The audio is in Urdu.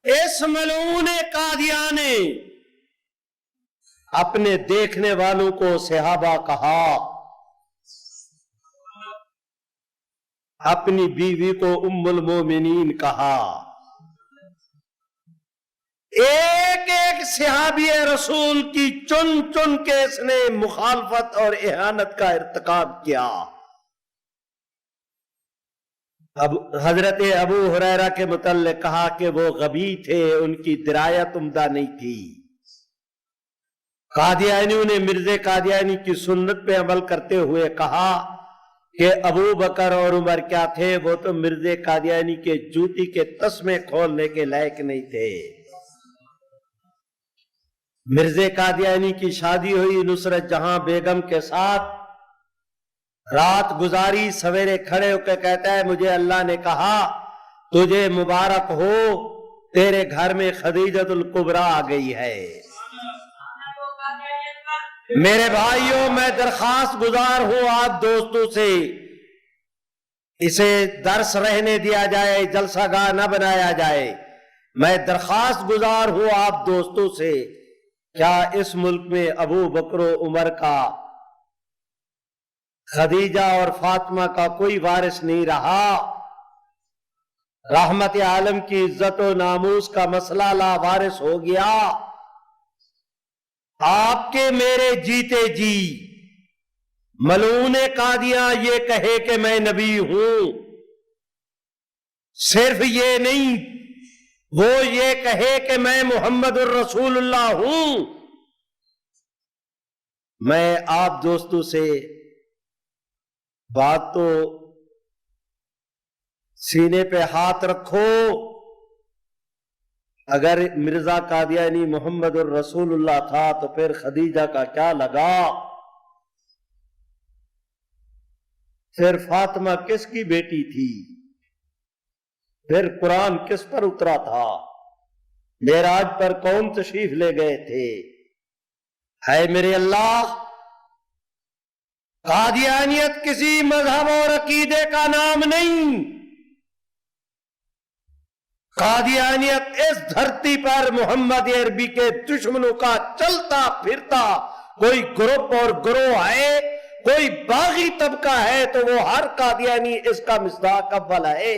اس ملعون قادیان نے اپنے دیکھنے والوں کو صحابہ کہا، اپنی بیوی کو ام المومنین کہا، ایک ایک صحابی رسول کی چن چن کے اس نے مخالفت اور اہانت کا ارتکاب کیا۔ اب حضرت ابو ہریرہ کے متعلق کہا کہ وہ غبی تھے، ان کی درایت عمدہ نہیں تھی۔ قادیانیوں نے مرزا قادیانی کی سنت پہ عمل کرتے ہوئے کہا کہ ابو بکر اور عمر کیا تھے، وہ تو مرزا قادیانی کے جوتی کے تسمے کھولنے کے لائق نہیں تھے۔ مرزا قادیانی کی شادی ہوئی نصرت جہاں بیگم کے ساتھ، رات گزاری، سویرے کھڑے ہو کے کہتا ہے مجھے اللہ نے کہا تجھے مبارک ہو، تیرے گھر میں خدیجۃ الکبریٰ آ گئی ہے۔ میرے بھائیوں، میں درخواست گزار ہوں آپ دوستوں سے، اسے درس رہنے دیا جائے، جلسہ گاہ نہ بنایا جائے۔ میں درخواست گزار ہوں آپ دوستوں سے، کیا اس ملک میں ابو بکر و عمر کا، خدیجہ اور فاطمہ کا کوئی وارث نہیں رہا؟ رحمت عالم کی عزت و ناموس کا مسئلہ لا وارث ہو گیا۔ آپ کے میرے جیتے جی ملعون قادیاں یہ کہے کہ میں نبی ہوں، صرف یہ نہیں، وہ یہ کہے کہ میں محمد الرسول اللہ ہوں۔ میں آپ دوستوں سے بات تو سینے پہ ہاتھ رکھو، اگر مرزا قادیانی محمد الرسول اللہ تھا تو پھر خدیجہ کا کیا لگا؟ پھر فاطمہ کس کی بیٹی تھی؟ پھر قرآن کس پر اترا تھا؟ معراج پر کون تشریف لے گئے تھے؟ ہے میرے اللہ، قادیانیت کسی مذہب اور عقیدے کا نام نہیں۔ قادیانیت اس دھرتی پر محمد عربی کے دشمنوں کا چلتا پھرتا کوئی گروپ اور گروہ ہے، کوئی باغی طبقہ ہے تو وہ ہر قادیانی اس کا مصداق اول ہے۔